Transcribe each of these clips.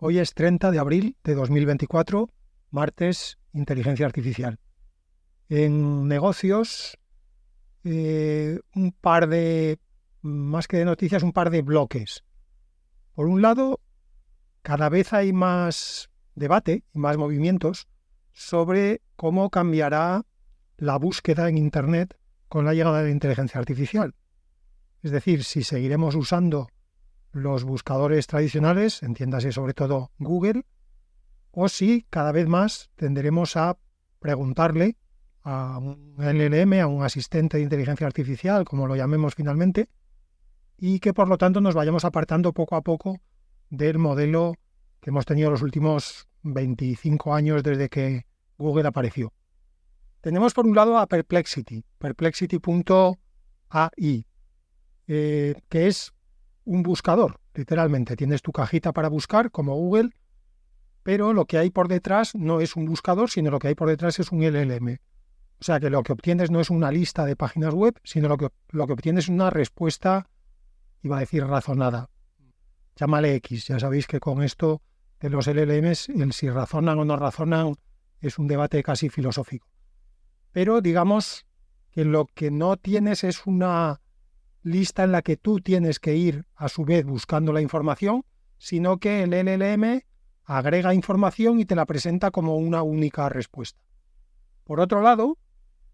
Hoy es 30 de abril de 2024, martes, inteligencia artificial. En negocios, más que de noticias, un par de bloques. Por un lado, cada vez hay más debate y más movimientos sobre cómo cambiará la búsqueda en Internet con la llegada de la inteligencia artificial. Es decir, si seguiremos usando los buscadores tradicionales, entiéndase sobre todo Google, o si cada vez más tenderemos a preguntarle a un LLM, a un asistente de inteligencia artificial, como lo llamemos finalmente, y que por lo tanto nos vayamos apartando poco a poco del modelo que hemos tenido los últimos 25 años desde que Google apareció. Tenemos por un lado a Perplexity, perplexity.ai, que es un buscador, literalmente. Tienes tu cajita para buscar, como Google, pero lo que hay por detrás no es un buscador, sino lo que hay por detrás es un LLM. O sea que lo que obtienes no es una lista de páginas web, sino lo que obtienes es una respuesta, iba a decir razonada. Llámale X. Ya sabéis que con esto de los LLMs, el si razonan o no razonan es un debate casi filosófico. Pero digamos que lo que no tienes es una lista en la que tú tienes que ir a su vez buscando la información, sino que el LLM agrega información y te la presenta como una única respuesta. Por otro lado,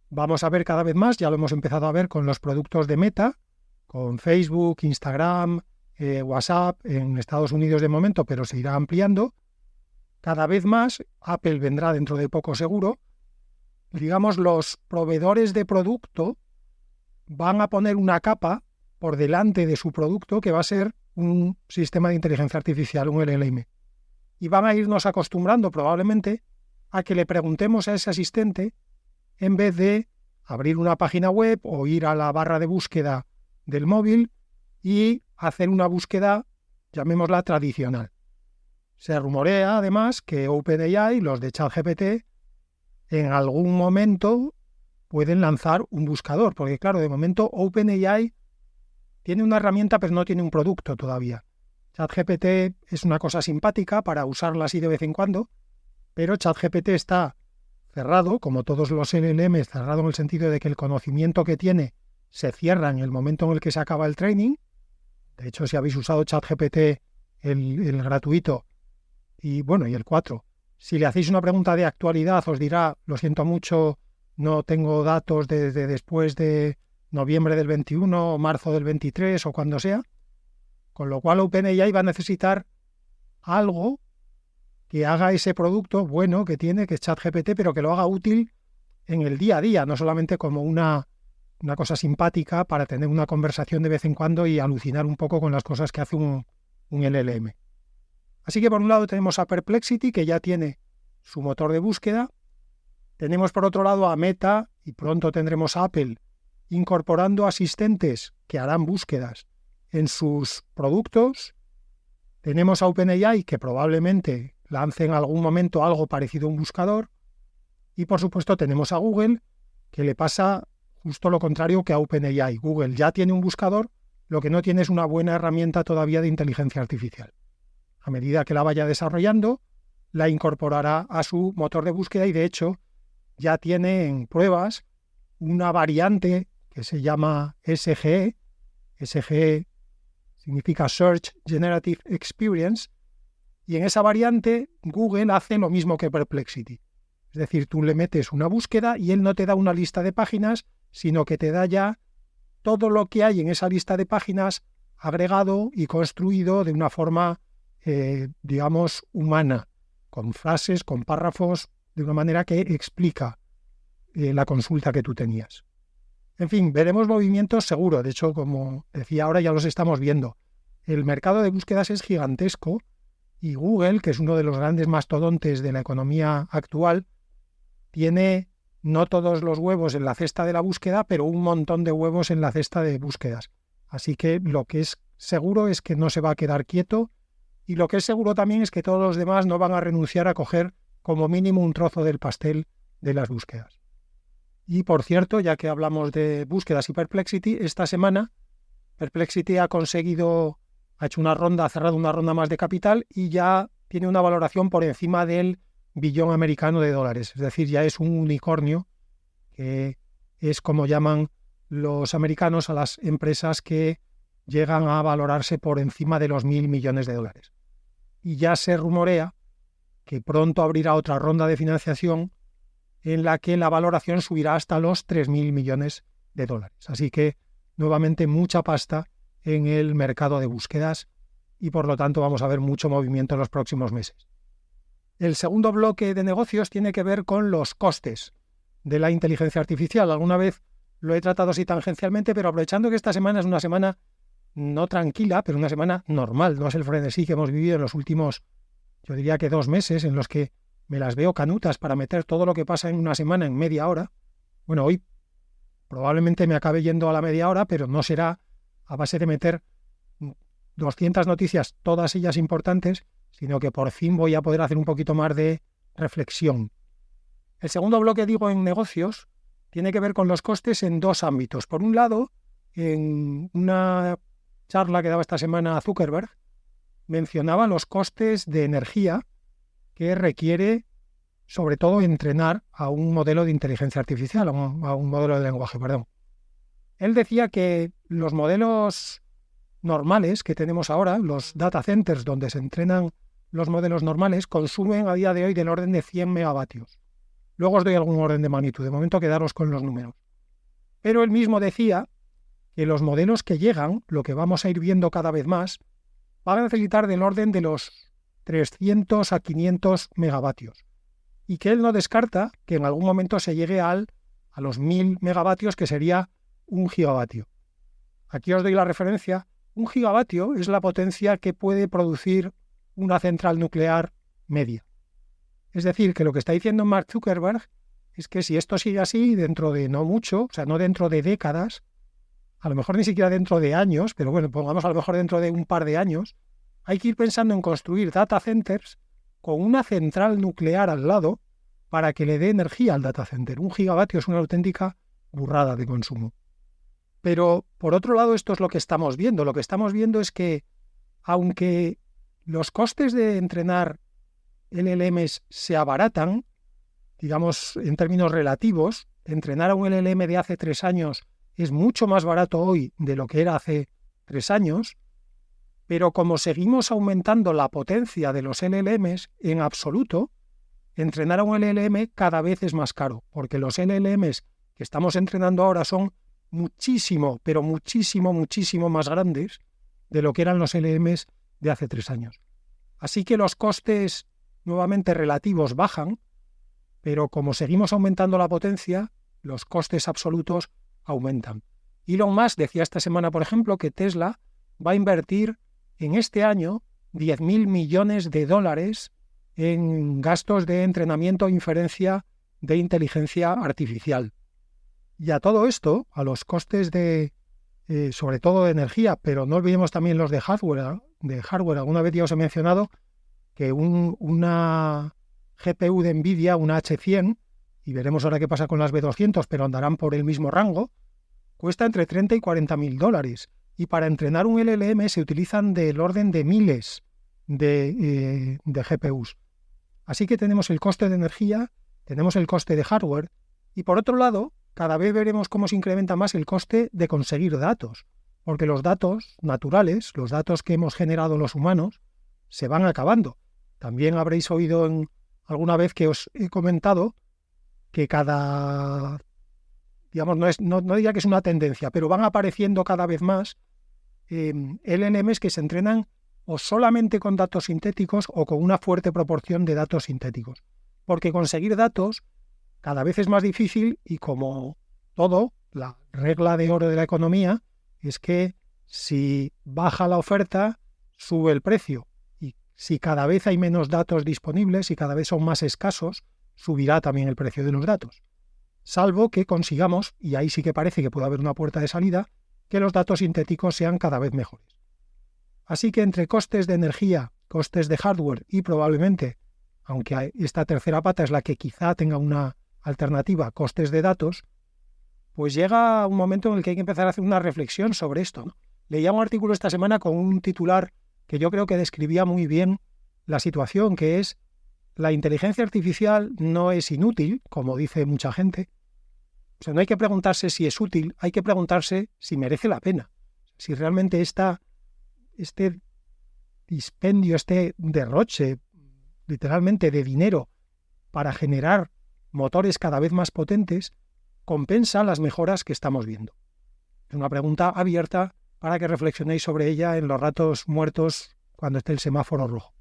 vamos a ver cada vez más, ya lo hemos empezado a ver con los productos de Meta, con Facebook, Instagram, WhatsApp, en Estados Unidos de momento, pero se irá ampliando. Cada vez más, Apple vendrá dentro de poco seguro. Digamos, los proveedores de producto van a poner una capa por delante de su producto que va a ser un sistema de inteligencia artificial, un LLM. Y van a irnos acostumbrando probablemente a que le preguntemos a ese asistente en vez de abrir una página web o ir a la barra de búsqueda del móvil y hacer una búsqueda, llamémosla tradicional. Se rumorea además que OpenAI, los de ChatGPT, en algún momento pueden lanzar un buscador, porque claro, de momento OpenAI tiene una herramienta pero no tiene un producto todavía. ChatGPT es una cosa simpática para usarla así de vez en cuando, pero ChatGPT está cerrado, como todos los LLMs, cerrado en el sentido de que el conocimiento que tiene se cierra en el momento en el que se acaba el training. De hecho, si habéis usado ChatGPT, el gratuito, y el 4, si le hacéis una pregunta de actualidad, os dirá, lo siento mucho, no tengo datos desde después de noviembre del 21 o marzo del 23 o cuando sea, con lo cual OpenAI va a necesitar algo que haga ese producto bueno que tiene, que es ChatGPT, pero que lo haga útil en el día a día, no solamente como una cosa simpática para tener una conversación de vez en cuando y alucinar un poco con las cosas que hace un LLM. Así que por un lado tenemos a Perplexity, que ya tiene su motor de búsqueda. Tenemos por otro lado a Meta, y pronto tendremos a Apple, incorporando asistentes que harán búsquedas en sus productos. Tenemos a OpenAI, que probablemente lance en algún momento algo parecido a un buscador. Y por supuesto tenemos a Google, que le pasa justo lo contrario que a OpenAI. Google ya tiene un buscador, lo que no tiene es una buena herramienta todavía de inteligencia artificial. A medida que la vaya desarrollando, la incorporará a su motor de búsqueda y de hecho ya tiene en pruebas una variante que se llama SGE. SGE significa Search Generative Experience, y en esa variante Google hace lo mismo que Perplexity. Es decir, tú le metes una búsqueda y él no te da una lista de páginas, sino que te da ya todo lo que hay en esa lista de páginas agregado y construido de una forma, digamos, humana, con frases, con párrafos, de una manera que explica la consulta que tú tenías. En fin, veremos movimientos seguro. De hecho, como decía ahora, ya los estamos viendo. El mercado de búsquedas es gigantesco y Google, que es uno de los grandes mastodontes de la economía actual, tiene no todos los huevos en la cesta de la búsqueda, pero un montón de huevos en la cesta de búsquedas. Así que lo que es seguro es que no se va a quedar quieto, y lo que es seguro también es que todos los demás no van a renunciar a coger como mínimo un trozo del pastel de las búsquedas. Y por cierto, ya que hablamos de búsquedas y Perplexity, esta semana Perplexity ha hecho una ronda, ha cerrado una ronda más de capital y ya tiene una valoración por encima del billón americano de dólares. Es decir, ya es un unicornio, que es como llaman los americanos a las empresas que llegan a valorarse por encima de los 1.000 millones de dólares. Y ya se rumorea que pronto abrirá otra ronda de financiación en la que la valoración subirá hasta los 3.000 millones de dólares. Así que, nuevamente, mucha pasta en el mercado de búsquedas y, por lo tanto, vamos a ver mucho movimiento en los próximos meses. El segundo bloque de negocios tiene que ver con los costes de la inteligencia artificial. Alguna vez lo he tratado así tangencialmente, pero aprovechando que esta semana es una semana no tranquila, pero una semana normal, no es el frenesí que hemos vivido en los últimos, yo diría que 2 meses, en los que me las veo canutas para meter todo lo que pasa en una semana en media hora. Bueno, hoy probablemente me acabe yendo a la media hora, pero no será a base de meter 200 noticias, todas ellas importantes, sino que por fin voy a poder hacer un poquito más de reflexión. El segundo bloque, digo, en negocios, tiene que ver con los costes en 2 ámbitos. Por un lado, en una charla que daba esta semana a Zuckerberg, mencionaba los costes de energía que requiere, sobre todo, entrenar a un modelo de inteligencia artificial, a un modelo de lenguaje, perdón. Él decía que los modelos normales que tenemos ahora, los data centers donde se entrenan los modelos normales, consumen a día de hoy del orden de 100 megavatios. Luego os doy algún orden de magnitud, de momento quedaros con los números. Pero él mismo decía que los modelos que llegan, lo que vamos a ir viendo cada vez más, van a necesitar del orden de los 300 a 500 megavatios. Y que él no descarta que en algún momento se llegue a los 1.000 megavatios, que sería 1 gigavatio. Aquí os doy la referencia. 1 gigavatio es la potencia que puede producir una central nuclear media. Es decir, que lo que está diciendo Mark Zuckerberg es que si esto sigue así, dentro de no mucho, o sea, no dentro de décadas, a lo mejor ni siquiera dentro de años, pero bueno, pongamos a lo mejor dentro de un par de años, hay que ir pensando en construir data centers con una central nuclear al lado para que le dé energía al data center. 1 gigavatio es una auténtica burrada de consumo. Pero, por otro lado, esto es lo que estamos viendo. Lo que estamos viendo es que, aunque los costes de entrenar LLMs se abaratan, digamos, en términos relativos, entrenar a un LLM de hace 3 años es mucho más barato hoy de lo que era hace 3 años, pero como seguimos aumentando la potencia de los LLMs, en absoluto, entrenar a un LLM cada vez es más caro, porque los LLMs que estamos entrenando ahora son muchísimo, pero muchísimo, muchísimo más grandes de lo que eran los LLMs de hace 3 años. Así que los costes nuevamente relativos bajan, pero como seguimos aumentando la potencia, los costes absolutos aumentan. Elon Musk decía esta semana, por ejemplo, que Tesla va a invertir en este año 10.000 millones de dólares en gastos de entrenamiento e inferencia de inteligencia artificial. Y a todo esto, a los costes de, sobre todo de energía, pero no olvidemos también los de hardware. Alguna vez ya os he mencionado que una GPU de Nvidia, una H100, y veremos ahora qué pasa con las B200, pero andarán por el mismo rango, cuesta entre 30 y 40.000 dólares. Y para entrenar un LLM se utilizan del orden de miles de GPUs. Así que tenemos el coste de energía, tenemos el coste de hardware, y por otro lado, cada vez veremos cómo se incrementa más el coste de conseguir datos, porque los datos naturales, los datos que hemos generado los humanos, se van acabando. También habréis oído alguna vez que os he comentado que digamos, no diría que es una tendencia, pero van apareciendo cada vez más LLMs que se entrenan o solamente con datos sintéticos o con una fuerte proporción de datos sintéticos. Porque conseguir datos cada vez es más difícil y, como todo, la regla de oro de la economía es que si baja la oferta, sube el precio. Y si cada vez hay menos datos disponibles y cada vez son más escasos, subirá también el precio de los datos. Salvo que consigamos, y ahí sí que parece que puede haber una puerta de salida, que los datos sintéticos sean cada vez mejores. Así que entre costes de energía, costes de hardware y probablemente, aunque esta tercera pata es la que quizá tenga una alternativa, costes de datos, pues llega un momento en el que hay que empezar a hacer una reflexión sobre esto, ¿no? Leía un artículo esta semana con un titular que yo creo que describía muy bien la situación, que es la inteligencia artificial no es inútil, como dice mucha gente. O sea, no hay que preguntarse si es útil, hay que preguntarse si merece la pena. Si realmente este dispendio, este derroche, literalmente, de dinero para generar motores cada vez más potentes, compensa las mejoras que estamos viendo. Es una pregunta abierta para que reflexionéis sobre ella en los ratos muertos cuando esté el semáforo rojo.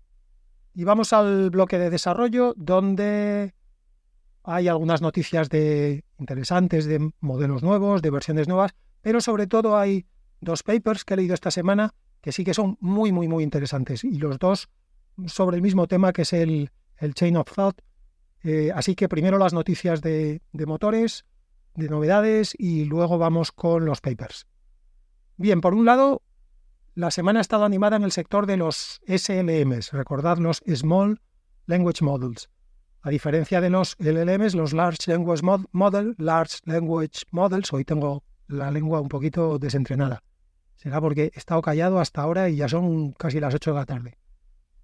Y vamos al bloque de desarrollo, donde hay algunas noticias interesantes de modelos nuevos, de versiones nuevas, pero sobre todo hay 2 papers que he leído esta semana que sí que son muy, muy, muy interesantes, y los 2 sobre el mismo tema, que es el Chain of Thought. Así que primero las noticias de motores, de novedades, y luego vamos con los papers. Bien, por un lado, la semana ha estado animada en el sector de los SLMs, recordad, los Small Language Models. A diferencia de los LLMs, los Large Language Models, hoy tengo la lengua un poquito desentrenada. Será porque he estado callado hasta ahora y ya son casi las 8 de la tarde.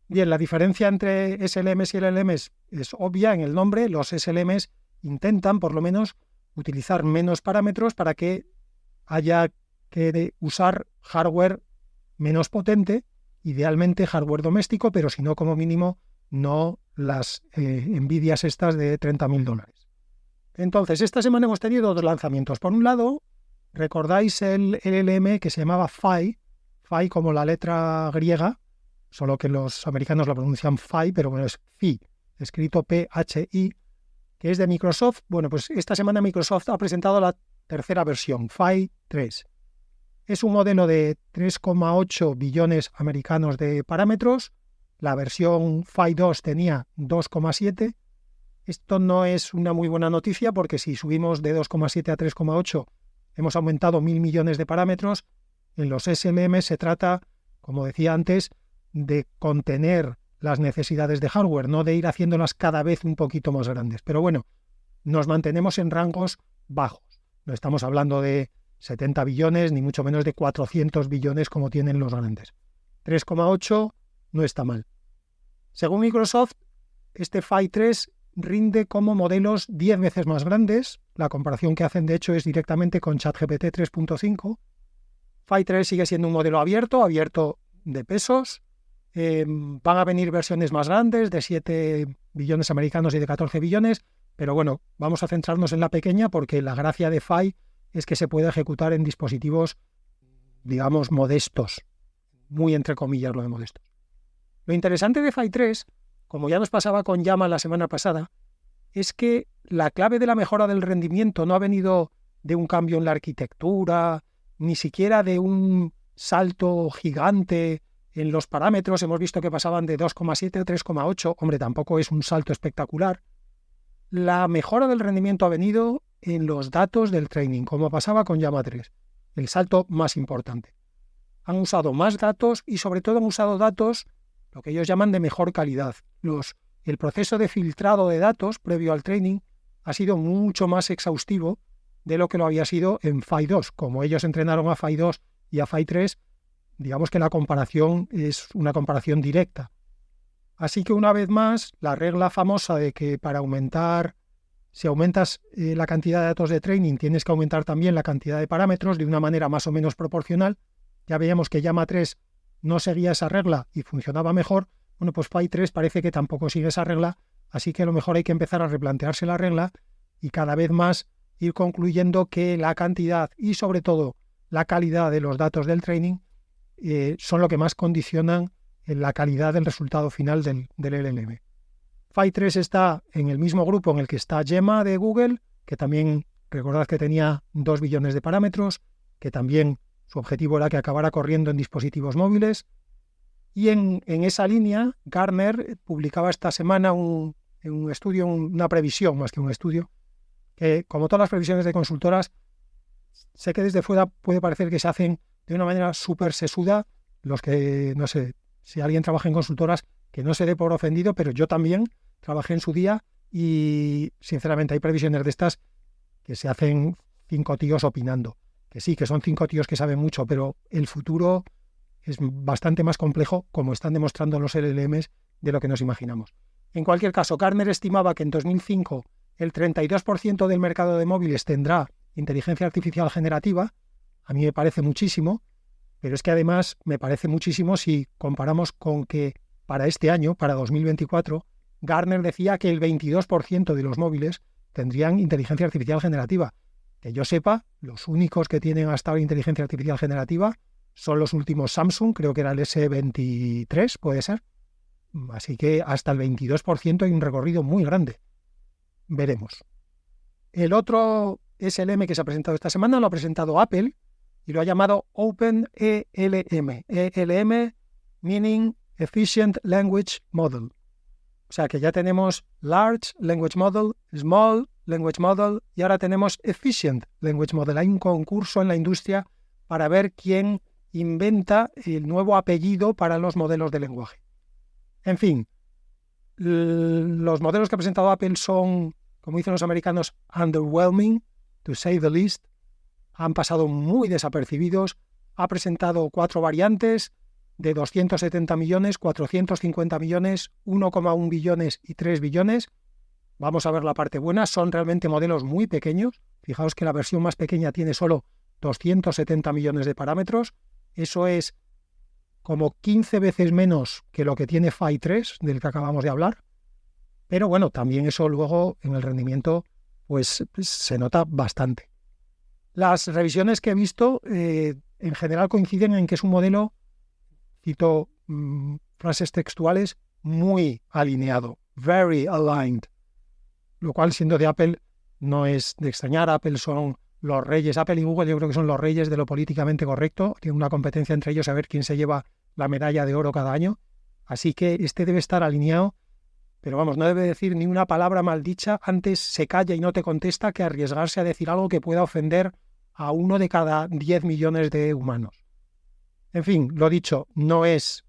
Bien, la diferencia entre SLMs y LLMs es obvia en el nombre. Los SLMs intentan, por lo menos, utilizar menos parámetros para que haya que usar hardware menos potente, idealmente hardware doméstico, pero si no, como mínimo, no las Nvidias estas de $30.000. Entonces, esta semana hemos tenido 2 lanzamientos. Por un lado, recordáis el LLM que se llamaba Phi como la letra griega, solo que los americanos lo pronuncian Phi, pero bueno, es Phi, escrito P-H-I, que es de Microsoft. Bueno, pues esta semana Microsoft ha presentado la tercera versión, Phi 3. Es un modelo de 3,8 billones americanos de parámetros. La versión Phi 2 tenía 2,7. Esto no es una muy buena noticia, porque si subimos de 2,7 a 3,8 hemos aumentado 1.000 millones de parámetros. En los SLM se trata, como decía antes, de contener las necesidades de hardware, no de ir haciéndolas cada vez un poquito más grandes. Pero bueno, nos mantenemos en rangos bajos. No estamos hablando de 70 billones, ni mucho menos de 400 billones como tienen los grandes. 3,8 no está mal. Según Microsoft, este Phi 3 rinde como modelos 10 veces más grandes. La comparación que hacen, de hecho, es directamente con ChatGPT 3.5. Phi 3 sigue siendo un modelo abierto de pesos. Van a venir versiones más grandes, de 7 billones americanos y de 14 billones, pero bueno, vamos a centrarnos en la pequeña, porque la gracia de Phi es que se puede ejecutar en dispositivos, digamos, modestos, muy entre comillas lo de modestos. Lo interesante de Phi 3, como ya nos pasaba con Llama la semana pasada, es que la clave de la mejora del rendimiento no ha venido de un cambio en la arquitectura, ni siquiera de un salto gigante en los parámetros. Hemos visto que pasaban de 2,7 a 3,8. Hombre, tampoco es un salto espectacular. La mejora del rendimiento ha venido en los datos del training, como pasaba con Llama 3. El salto más importante. Han usado más datos y sobre todo han usado datos, lo que ellos llaman de mejor calidad. El proceso de filtrado de datos previo al training ha sido mucho más exhaustivo de lo que lo había sido en Phi 2. Como ellos entrenaron a Phi 2 y a Phi 3, digamos que la comparación es una comparación directa. Así que una vez más, la regla famosa de que si aumentas la cantidad de datos de training, tienes que aumentar también la cantidad de parámetros de una manera más o menos proporcional. Ya veíamos que Llama 3 no seguía esa regla y funcionaba mejor. Bueno, pues Phi 3 parece que tampoco sigue esa regla, así que a lo mejor hay que empezar a replantearse la regla y cada vez más ir concluyendo que la cantidad y sobre todo la calidad de los datos del training son lo que más condicionan la calidad del resultado final del LLM. Phi 3 está en el mismo grupo en el que está Gemma de Google, que también, recordad que tenía 2 billones de parámetros, que también su objetivo era que acabara corriendo en dispositivos móviles. Y en esa línea, Gartner publicaba esta semana un estudio, una previsión más que un estudio, que, como todas las previsiones de consultoras, sé que desde fuera puede parecer que se hacen de una manera súper sesuda. Los que, no sé, si alguien trabaja en consultoras, que no se dé por ofendido, pero yo también trabajé en su día y, sinceramente, hay previsiones de estas que se hacen 5 tíos opinando. Que sí, que son 5 tíos que saben mucho, pero el futuro es bastante más complejo, como están demostrando los LLMs, de lo que nos imaginamos. En cualquier caso, Gartner estimaba que en 2005 el 32% del mercado de móviles tendrá inteligencia artificial generativa. A mí me parece muchísimo, pero es que además me parece muchísimo si comparamos con que para este año, para 2024, Gartner decía que el 22% de los móviles tendrían inteligencia artificial generativa. Que yo sepa, los únicos que tienen hasta ahora inteligencia artificial generativa son los últimos Samsung, creo que era el S23, puede ser. Así que hasta el 22% hay un recorrido muy grande. Veremos. El otro SLM que se ha presentado esta semana lo ha presentado Apple y lo ha llamado OpenELM. ELM meaning Efficient Language Model. O sea que ya tenemos Large Language Model, Small Language Model y ahora tenemos Efficient Language Model. Hay un concurso en la industria para ver quién inventa el nuevo apellido para los modelos de lenguaje. En fin, los modelos que ha presentado Apple son, como dicen los americanos, underwhelming, to say the least. Han pasado muy desapercibidos. Ha presentado 4 variantes de 270 millones, 450 millones, 1,1 billones y 3 billones. Vamos a ver la parte buena. Son realmente modelos muy pequeños. Fijaos que la versión más pequeña tiene solo 270 millones de parámetros. Eso es como 15 veces menos que lo que tiene Phi 3, del que acabamos de hablar. Pero bueno, también eso luego en el rendimiento pues se nota bastante. Las revisiones que he visto en general coinciden en que es un modelo, cito frases textuales, muy alineado, very aligned, lo cual siendo de Apple no es de extrañar. Apple son los reyes, Apple y Google yo creo que son los reyes de lo políticamente correcto, tienen una competencia entre ellos a ver quién se lleva la medalla de oro cada año, así que este debe estar alineado, pero vamos, no debe decir ni una palabra maldicha, antes se calla y no te contesta que arriesgarse a decir algo que pueda ofender a 1 de cada 10 millones de humanos. En fin, lo dicho, no es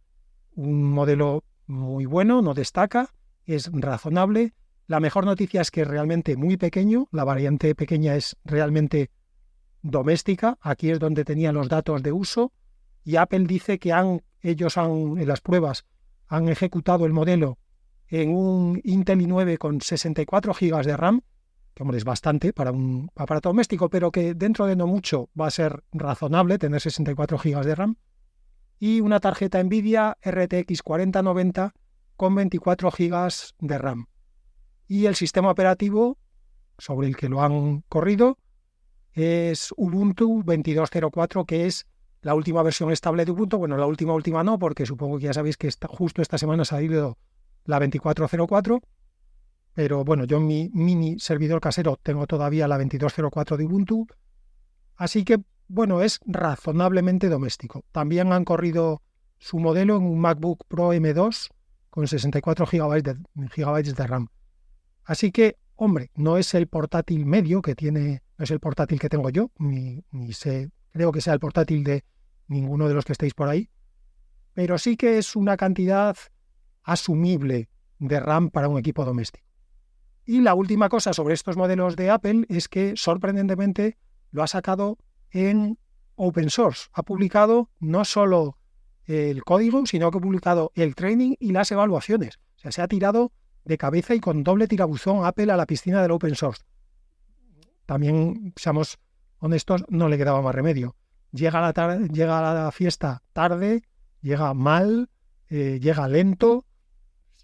un modelo muy bueno, no destaca, es razonable. La mejor noticia es que es realmente muy pequeño, la variante pequeña es realmente doméstica, aquí es donde tenían los datos de uso, y Apple dice que ellos en las pruebas han ejecutado el modelo en un Intel i9 con 64 GB de RAM, que hombre, es bastante para un aparato doméstico, pero que dentro de no mucho va a ser razonable tener 64 GB de RAM, y una tarjeta Nvidia RTX 4090 con 24 GB de RAM. Y el sistema operativo sobre el que lo han corrido es Ubuntu 22.04, que es la última versión estable de Ubuntu. Bueno, la última no, porque supongo que ya sabéis que justo esta semana ha salido la 24.04, pero bueno, yo en mi mini servidor casero tengo todavía la 22.04 de Ubuntu, así que bueno, es razonablemente doméstico. También han corrido su modelo en un MacBook Pro M2 con 64 GB de RAM. Así que, hombre, no es el portátil medio que tiene, no es el portátil que tengo yo, ni creo que sea el portátil de ninguno de los que estéis por ahí, pero sí que es una cantidad asumible de RAM para un equipo doméstico. Y la última cosa sobre estos modelos de Apple es que, sorprendentemente, lo ha sacado en open source. Ha publicado no solo el código, sino que ha publicado el training y las evaluaciones. O sea, se ha tirado de cabeza y con doble tirabuzón Apple a la piscina del open source. También, seamos honestos, no le quedaba más remedio. Llega a la fiesta tarde, llega mal, llega lento.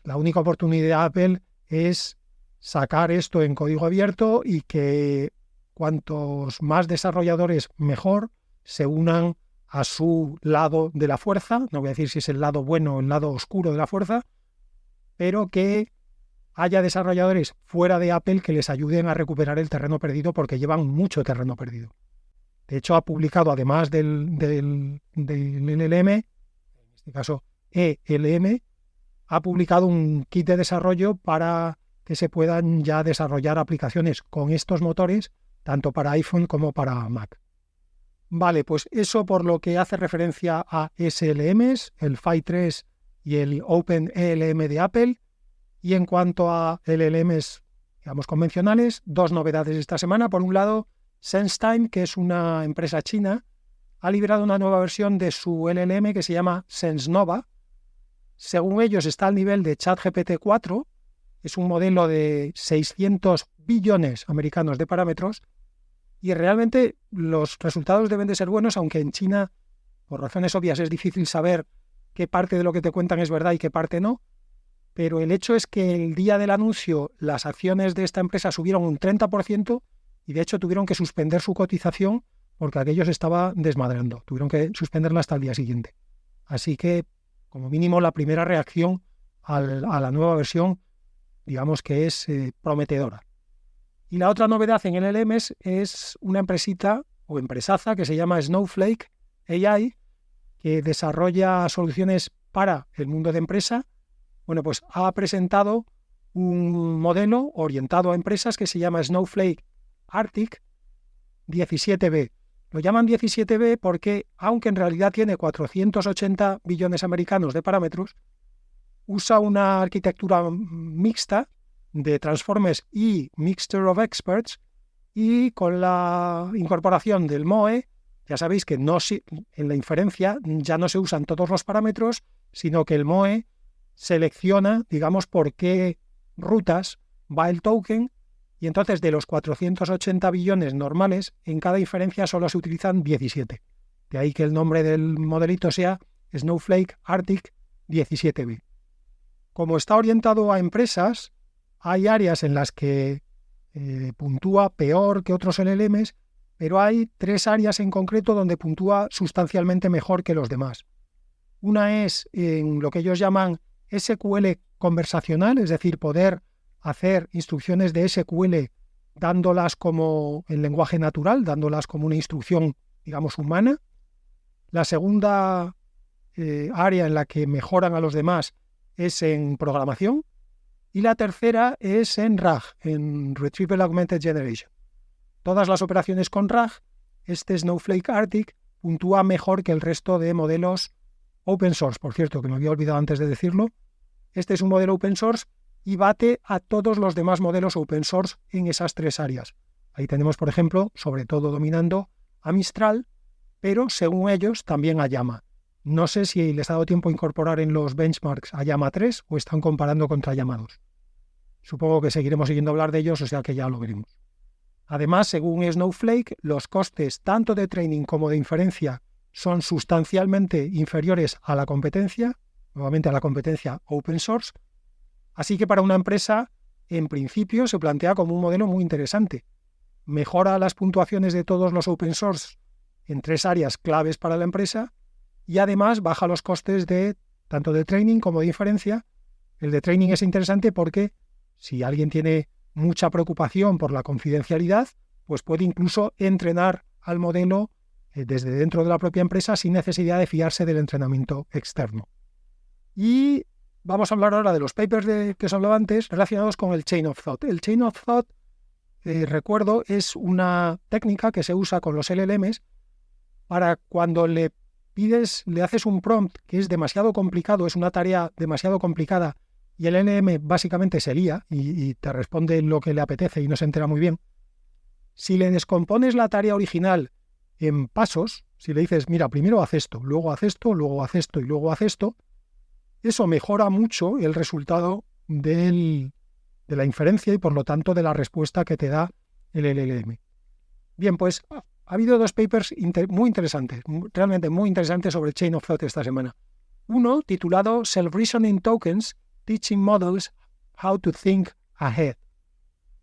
La única oportunidad de Apple es sacar esto en código abierto y que cuantos más desarrolladores mejor se unan a su lado de la fuerza. No voy a decir si es el lado bueno o el lado oscuro de la fuerza, pero que haya desarrolladores fuera de Apple que les ayuden a recuperar el terreno perdido, porque llevan mucho terreno perdido. De hecho, ha publicado, además del LLM, en este caso ELM, ha publicado un kit de desarrollo para que se puedan ya desarrollar aplicaciones con estos motores, tanto para iPhone como para Mac. Vale, pues eso por lo que hace referencia a SLMs, el Phi 3 y el OpenELM de Apple. Y en cuanto a LLMs, digamos, convencionales, 2 novedades esta semana. Por un lado, SenseTime, que es una empresa china, ha liberado una nueva versión de su LLM que se llama SenseNova. según ellos, está al nivel de ChatGPT 4, es un modelo de 600 billones americanos de parámetros, y realmente los resultados deben de ser buenos, aunque en China, por razones obvias, es difícil saber qué parte de lo que te cuentan es verdad y qué parte no, pero el hecho es que el día del anuncio las acciones de esta empresa subieron un 30% y de hecho tuvieron que suspender su cotización porque aquello se estaba desmadrando. Tuvieron que suspenderla hasta el día siguiente. Así que, como mínimo, la primera reacción a la nueva versión, digamos que es prometedora. Y la otra novedad en LLMs es una empresita o empresaza que se llama Snowflake AI, que desarrolla soluciones para el mundo de empresa. Bueno, pues ha presentado un modelo orientado a empresas que se llama Snowflake Arctic 17B. Lo llaman 17B porque, aunque en realidad tiene 480 billones americanos de parámetros, usa una arquitectura mixta de Transformers y Mixture of Experts, y con la incorporación del MOE, ya sabéis que en la inferencia ya no se usan todos los parámetros, sino que el MOE selecciona, digamos, por qué rutas va el token, y entonces de los 480 billones normales, en cada inferencia solo se utilizan 17. De ahí que el nombre del modelito sea Snowflake Arctic 17B. Como está orientado a empresas, hay áreas en las que puntúa peor que otros LLMs, pero hay 3 áreas en concreto donde puntúa sustancialmente mejor que los demás. Una es en lo que ellos llaman SQL conversacional, es decir, poder hacer instrucciones de SQL dándolas como en lenguaje natural, dándolas como una instrucción, digamos, humana. La segunda área en la que mejoran a los demás es en programación. Y la tercera es en RAG, en Retrieval Augmented Generation. Todas las operaciones con RAG, este Snowflake Arctic puntúa mejor que el resto de modelos open source. Por cierto, que me había olvidado antes de decirlo, este es un modelo open source y bate a todos los demás modelos open source en esas 3 áreas. Ahí tenemos, por ejemplo, sobre todo dominando a Mistral, pero según ellos también a Llama. No sé si les ha dado tiempo a incorporar en los benchmarks a Llama 3 o están comparando contra Llama 2. Supongo que seguiremos siguiendo hablar de ellos, o sea que ya lo veremos. Además, según Snowflake, los costes tanto de training como de inferencia son sustancialmente inferiores a la competencia, nuevamente a la competencia open source. Así que para una empresa, en principio, se plantea como un modelo muy interesante. Mejora las puntuaciones de todos los open source en 3 áreas claves para la empresa y además baja los costes de tanto de training como de inferencia. El de training es interesante porque si alguien tiene mucha preocupación por la confidencialidad, pues puede incluso entrenar al modelo desde dentro de la propia empresa sin necesidad de fiarse del entrenamiento externo. Y vamos a hablar ahora de los papers que os hablaba antes relacionados con el Chain of Thought. El Chain of Thought, recuerdo, es una técnica que se usa con los LLMs para cuando le haces un prompt que es demasiado complicado, es una tarea demasiado complicada y el LLM básicamente se lía y te responde lo que le apetece y no se entera muy bien. Si le descompones la tarea original en pasos, si le dices, mira, primero haz esto, luego haz esto, luego haz esto y luego haz esto, eso mejora mucho el resultado de la inferencia y por lo tanto de la respuesta que te da el LLM. Bien, pues ha habido 2 papers muy interesantes, realmente muy interesantes sobre Chain of Thought esta semana. Uno titulado Self-Reasoning Tokens Teaching Models How to Think Ahead.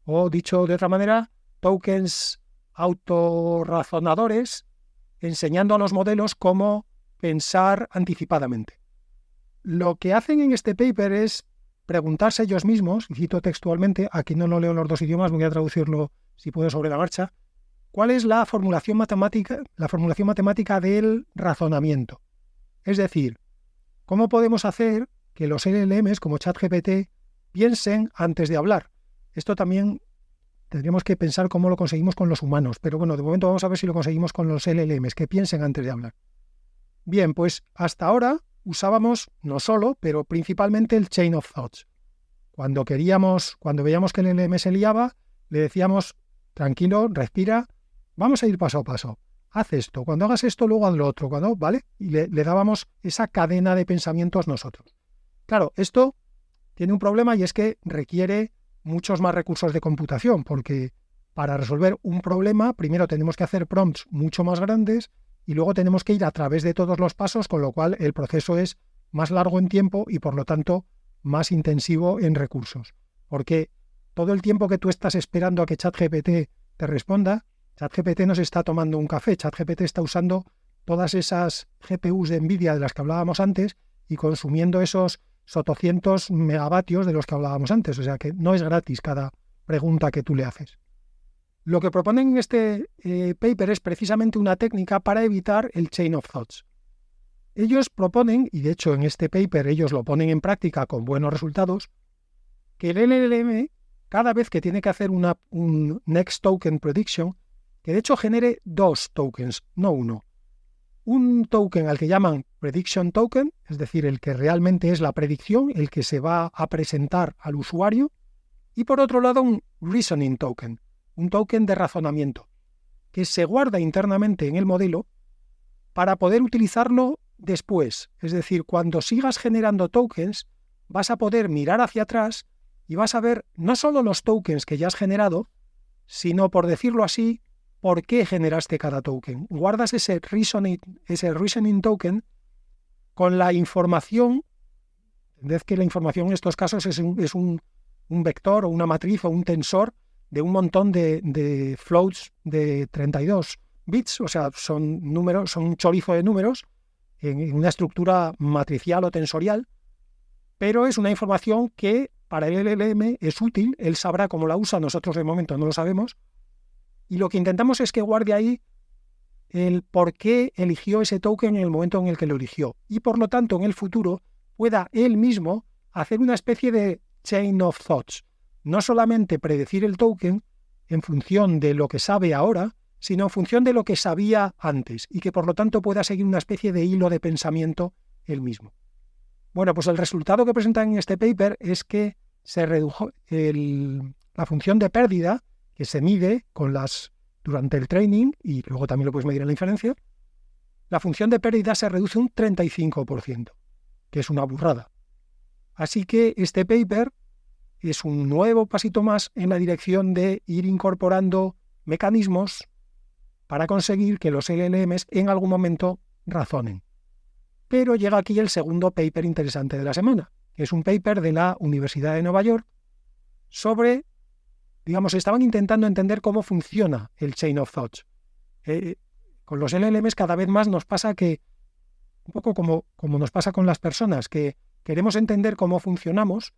O dicho de otra manera, tokens autorrazonadores enseñando a los modelos cómo pensar anticipadamente. Lo que hacen en este paper es preguntarse ellos mismos, y cito textualmente, aquí no lo leo en los 2 idiomas, voy a traducirlo si puedo sobre la marcha, ¿cuál es la formulación matemática del razonamiento? Es decir, ¿cómo podemos hacer que los LLMs como ChatGPT piensen antes de hablar? Esto también tendríamos que pensar cómo lo conseguimos con los humanos, pero bueno, de momento vamos a ver si lo conseguimos con los LLMs, que piensen antes de hablar. Bien, pues hasta ahora usábamos no solo, pero principalmente el Chain of Thoughts. Cuando veíamos que el LLM se liaba, le decíamos, tranquilo, respira, vamos a ir paso a paso. Haz esto, cuando hagas esto, luego haz lo otro, ¿vale? Y le dábamos esa cadena de pensamientos nosotros. Claro, esto tiene un problema y es que requiere muchos más recursos de computación, porque para resolver un problema primero tenemos que hacer prompts mucho más grandes y luego tenemos que ir a través de todos los pasos, con lo cual el proceso es más largo en tiempo y por lo tanto más intensivo en recursos. Porque todo el tiempo que tú estás esperando a que ChatGPT te responda, ChatGPT no se está tomando un café, ChatGPT está usando todas esas GPUs de NVIDIA de las que hablábamos antes y consumiendo esos 800 megavatios de los que hablábamos antes. O sea que no es gratis cada pregunta que tú le haces. Lo que proponen en este paper es precisamente una técnica para evitar el chain of thoughts. Ellos proponen, y de hecho en este paper ellos lo ponen en práctica con buenos resultados, que el LLM, cada vez que tiene que hacer un Next Token Prediction, que de hecho genere 2 tokens, no uno. Un token al que llaman Prediction Token, es decir, el que realmente es la predicción, el que se va a presentar al usuario, y por otro lado un Reasoning Token, un token de razonamiento, que se guarda internamente en el modelo para poder utilizarlo después. Es decir, cuando sigas generando tokens, vas a poder mirar hacia atrás y vas a ver no solo los tokens que ya has generado, sino, por decirlo así, por qué generaste cada token. Guardas ese reasoning token con la información. Entended que la información en estos casos es un vector o una matriz o un tensor de un montón de floats de 32 bits, o sea, son números, son un chorizo de números en una estructura matricial o tensorial, pero es una información que para el LLM es útil, él sabrá cómo la usa, nosotros de momento no lo sabemos, y lo que intentamos es que guarde ahí el por qué eligió ese token en el momento en el que lo eligió, y por lo tanto en el futuro pueda él mismo hacer una especie de chain of thoughts, no solamente predecir el token en función de lo que sabe ahora, sino en función de lo que sabía antes, y que por lo tanto pueda seguir una especie de hilo de pensamiento él mismo. Bueno, pues el resultado que presentan en este paper es que se redujo la función de pérdida que se mide durante el training, y luego también lo puedes medir en la inferencia. La función de pérdida se reduce un 35%, que es una burrada. Así que este paper es un nuevo pasito más en la dirección de ir incorporando mecanismos para conseguir que los LLMs en algún momento razonen. Pero llega aquí el segundo paper interesante de la semana, que es un paper de la Universidad de Nueva York sobre, digamos, estaban intentando entender cómo funciona el Chain of Thoughts. Con los LLMs cada vez más nos pasa que, un poco como nos pasa con las personas, que queremos entender cómo funcionamos,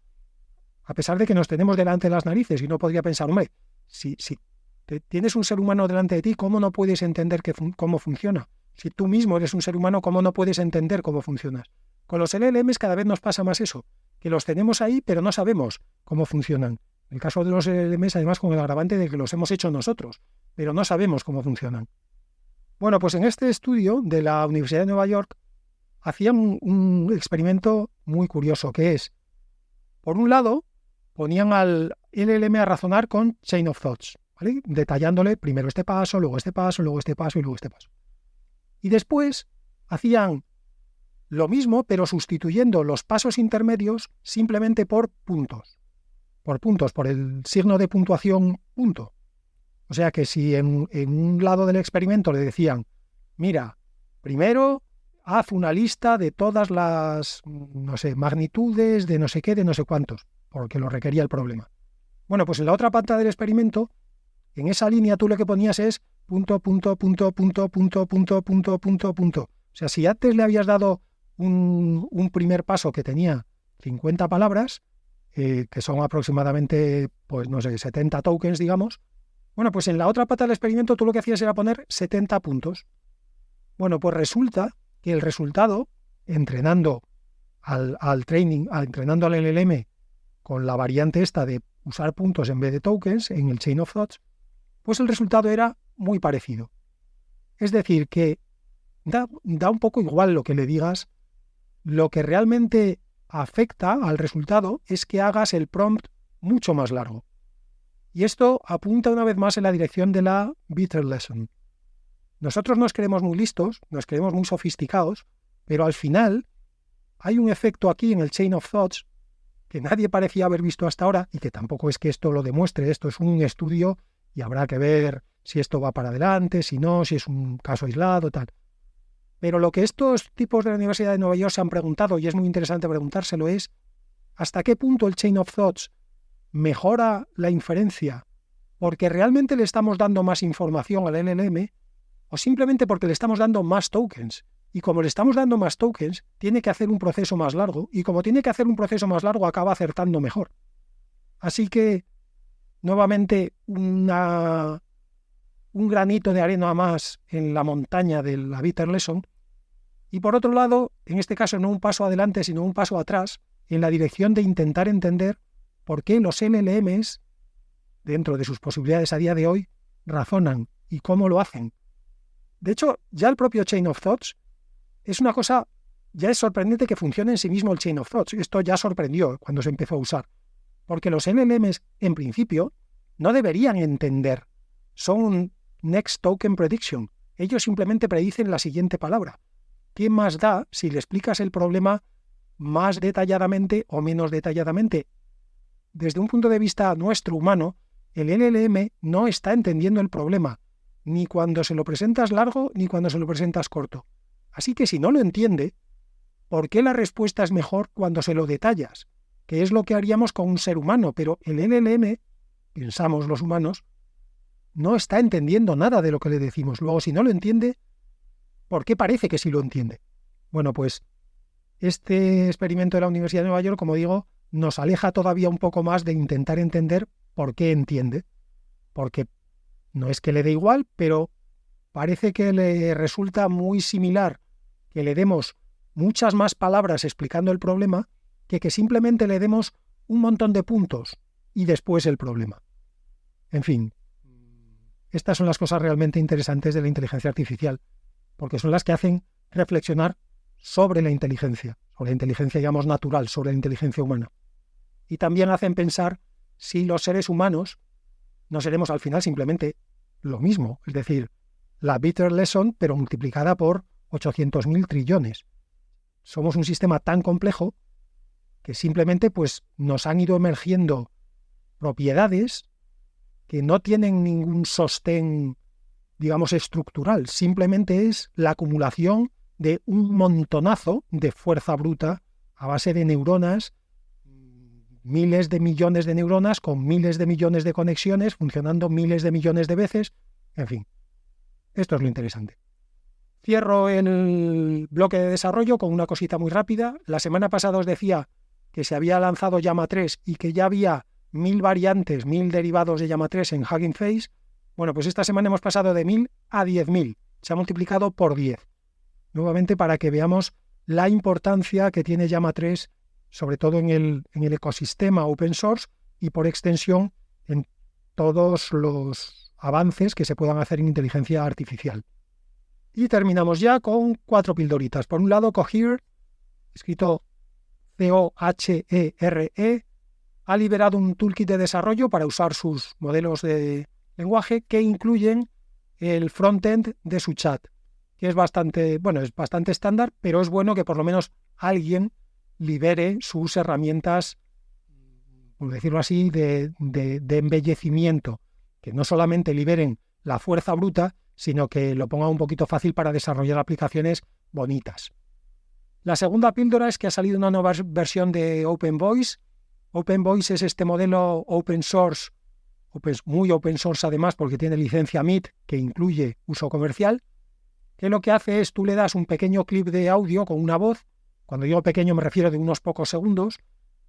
a pesar de que nos tenemos delante de las narices, y no podría pensar, hombre, si tienes un ser humano delante de ti, ¿cómo no puedes entender cómo funciona? Si tú mismo eres un ser humano, ¿cómo no puedes entender cómo funcionas? Con los LLMs cada vez nos pasa más eso, que los tenemos ahí, pero no sabemos cómo funcionan. En el caso de los LLMs, además, con el agravante de que los hemos hecho nosotros, pero no sabemos cómo funcionan. Bueno, pues en este estudio de la Universidad de Nueva York hacían un experimento muy curioso, que es, por un lado, ponían al LLM a razonar con Chain of Thoughts, ¿vale? Detallándole primero este paso, luego este paso, luego este paso y luego este paso. Y después hacían lo mismo, pero sustituyendo los pasos intermedios simplemente por puntos. Por el signo de puntuación punto. O sea que si en un lado del experimento le decían, mira, primero haz una lista de todas las, magnitudes de no sé qué, de no sé cuántos, porque lo requería el problema. Bueno, pues en la otra pata del experimento, en esa línea tú lo que ponías es punto, punto, punto, punto, punto, punto, punto, punto, punto. O sea, si antes le habías dado un primer paso que tenía 50 palabras, que son aproximadamente, 70 tokens, digamos, bueno, pues en la otra pata del experimento tú lo que hacías era poner 70 puntos. Bueno, pues resulta que el resultado, entrenando entrenando al LLM con la variante esta de usar puntos en vez de tokens en el Chain of Thoughts, pues el resultado era muy parecido. Es decir, que da un poco igual lo que le digas, lo que realmente afecta al resultado es que hagas el prompt mucho más largo. Y esto apunta una vez más en la dirección de la bitter lesson. Nosotros nos creemos muy listos, nos creemos muy sofisticados, pero al final hay un efecto aquí en el Chain of Thoughts que nadie parecía haber visto hasta ahora y que tampoco es que esto lo demuestre, esto es un estudio y habrá que ver si esto va para adelante, si no, si es un caso aislado, tal. Pero lo que estos tipos de la Universidad de Nueva York se han preguntado, y es muy interesante preguntárselo, es ¿hasta qué punto el Chain of Thoughts mejora la inferencia porque realmente le estamos dando más información al LLM o simplemente porque le estamos dando más tokens? Y como le estamos dando más tokens, tiene que hacer un proceso más largo, y como tiene que hacer un proceso más largo, acaba acertando mejor. Así que, nuevamente, un granito de arena más en la montaña de la Bitter Lesson. Y por otro lado, en este caso no un paso adelante, sino un paso atrás, en la dirección de intentar entender por qué los LLMs, dentro de sus posibilidades a día de hoy, razonan y cómo lo hacen. De hecho, ya el propio Chain of Thoughts es una cosa, ya es sorprendente que funcione en sí mismo el Chain of Thoughts. Esto ya sorprendió cuando se empezó a usar. Porque los LLMs, en principio, no deberían entender. Son un Next Token Prediction. Ellos simplemente predicen la siguiente palabra. ¿Qué más da si le explicas el problema más detalladamente o menos detalladamente? Desde un punto de vista nuestro, humano, el LLM no está entendiendo el problema, ni cuando se lo presentas largo, ni cuando se lo presentas corto. Así que si no lo entiende, ¿por qué la respuesta es mejor cuando se lo detallas? Que es lo que haríamos con un ser humano, pero el LLM, pensamos los humanos, no está entendiendo nada de lo que le decimos. Luego, si no lo entiende, ¿por qué parece que sí lo entiende? Bueno, pues este experimento de la Universidad de Nueva York, como digo, nos aleja todavía un poco más de intentar entender por qué entiende. Porque no es que le dé igual, pero parece que le resulta muy similar que le demos muchas más palabras explicando el problema que simplemente le demos un montón de puntos y después el problema. En fin, estas son las cosas realmente interesantes de la inteligencia artificial, porque son las que hacen reflexionar sobre la inteligencia, digamos natural, sobre la inteligencia humana. Y también hacen pensar si los seres humanos no seremos al final simplemente lo mismo, es decir, la Bitter Lesson, pero multiplicada por 800.000 trillones. Somos un sistema tan complejo que simplemente pues, nos han ido emergiendo propiedades que no tienen ningún sostén, digamos, estructural. Simplemente es la acumulación de un montonazo de fuerza bruta a base de neuronas, miles de millones de neuronas con miles de millones de conexiones, funcionando miles de millones de veces, en fin. Esto es lo interesante. Cierro el bloque de desarrollo con una cosita muy rápida. La semana pasada os decía que se había lanzado Llama 3 y que ya había 1000 variantes, 1000 derivados de Llama 3 en Hugging Face. Bueno, pues esta semana hemos pasado de 1000 a 10.000. Se ha multiplicado por 10. Nuevamente para que veamos la importancia que tiene Llama 3, sobre todo en el ecosistema open source y por extensión en todos los avances que se puedan hacer en inteligencia artificial. Y terminamos ya con 4 pildoritas. Por un lado, Cohere, escrito C-O-H-E-R-E, ha liberado un toolkit de desarrollo para usar sus modelos de lenguaje que incluyen el frontend de su chat, que es bastante estándar, pero es bueno que por lo menos alguien libere sus herramientas, por decirlo así, de embellecimiento, que no solamente liberen la fuerza bruta, sino que lo ponga un poquito fácil para desarrollar aplicaciones bonitas. La segunda píldora es que ha salido una nueva versión de OpenVoice. OpenVoice es este modelo open source, muy open source además porque tiene licencia MIT que incluye uso comercial, que lo que hace es tú le das un pequeño clip de audio con una voz, cuando digo pequeño me refiero de unos pocos segundos,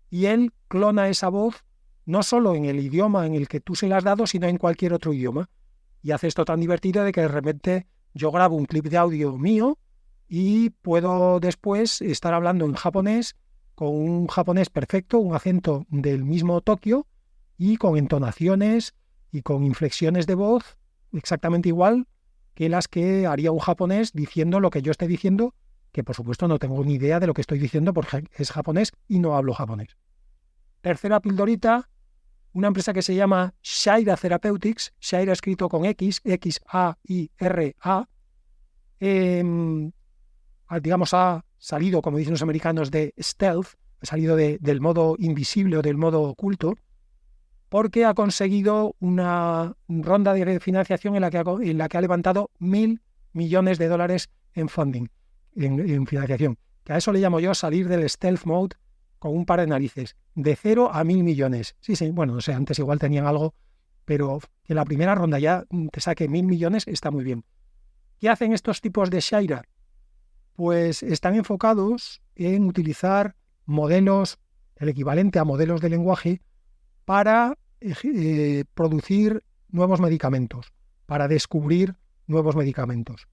y él clona esa voz no solo en el idioma en el que tú se la has dado, sino en cualquier otro idioma. Y hace esto tan divertido de que de repente yo grabo un clip de audio mío y puedo después estar hablando en japonés, con un japonés perfecto, un acento del mismo Tokio y con entonaciones y con inflexiones de voz exactamente igual que las que haría un japonés diciendo lo que yo esté diciendo, que por supuesto no tengo ni idea de lo que estoy diciendo porque es japonés y no hablo japonés. Tercera pildorita, una empresa que se llama Shaira Therapeutics, Shaira escrito con X, X-A-I-R-A, digamos ha salido, como dicen los americanos, de stealth, ha salido del modo invisible o del modo oculto, porque ha conseguido una ronda de financiación en la que ha levantado $1.000 millones en funding, en financiación. Que a eso le llamo yo salir del stealth mode con un par de narices, de 0 a 1.000 millones. Sí, bueno, no sé, antes igual tenían algo, pero que la primera ronda ya te saque 1.000 millones está muy bien. ¿Qué hacen estos tipos de Shaira? Pues están enfocados en utilizar modelos, el equivalente a modelos de lenguaje, para producir nuevos medicamentos, para descubrir nuevos medicamentos.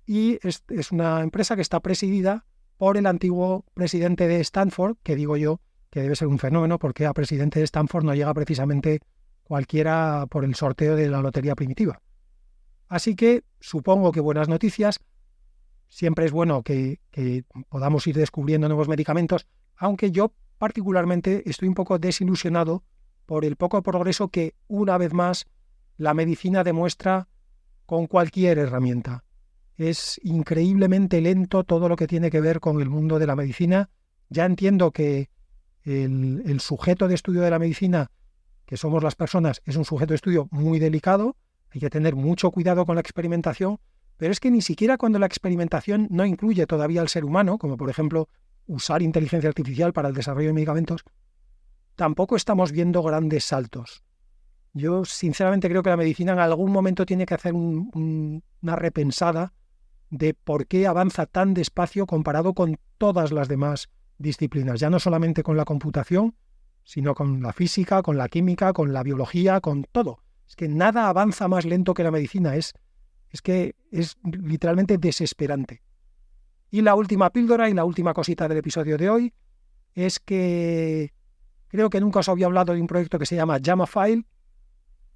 Y es una empresa que está presidida por el antiguo presidente de Stanford, que digo yo que debe ser un fenómeno, porque a presidente de Stanford no llega precisamente cualquiera por el sorteo de la lotería primitiva. Así que supongo que buenas noticias. Siempre es bueno que podamos ir descubriendo nuevos medicamentos, aunque yo particularmente estoy un poco desilusionado por el poco progreso que, una vez más, la medicina demuestra con cualquier herramienta. Es increíblemente lento todo lo que tiene que ver con el mundo de la medicina. Ya entiendo que el sujeto de estudio de la medicina, que somos las personas, es un sujeto de estudio muy delicado, hay que tener mucho cuidado con la experimentación, pero es que ni siquiera cuando la experimentación no incluye todavía al ser humano, como por ejemplo usar inteligencia artificial para el desarrollo de medicamentos, tampoco estamos viendo grandes saltos. Yo sinceramente creo que la medicina en algún momento tiene que hacer una repensada de por qué avanza tan despacio comparado con todas las demás disciplinas, ya no solamente con la computación, sino con la física, con la química, con la biología, con todo. Es que nada avanza más lento que la medicina, es que es literalmente desesperante. Y la última píldora y la última cosita del episodio de hoy es que creo que nunca os había hablado de un proyecto que se llama Jamafile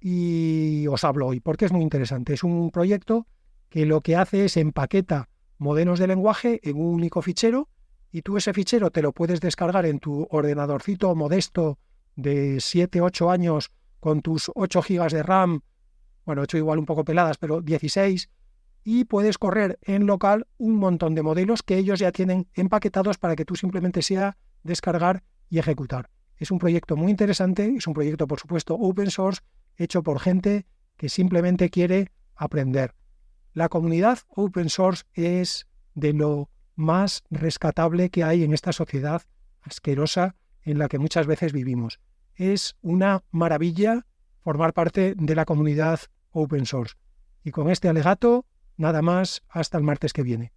y os hablo hoy porque es muy interesante. Es un proyecto que lo que hace es empaqueta modelos de lenguaje en un único fichero y tú ese fichero te lo puedes descargar en tu ordenadorcito modesto de 7-8 años con tus 8 gigas de RAM, bueno, 8 igual un poco peladas, pero 16, y puedes correr en local un montón de modelos que ellos ya tienen empaquetados para que tú simplemente sea descargar y ejecutar. Es un proyecto muy interesante, es un proyecto, por supuesto, open source, hecho por gente que simplemente quiere aprender. La comunidad open source es de lo más rescatable que hay en esta sociedad asquerosa en la que muchas veces vivimos. Es una maravilla formar parte de la comunidad open source. Y con este alegato, nada más, hasta el martes que viene.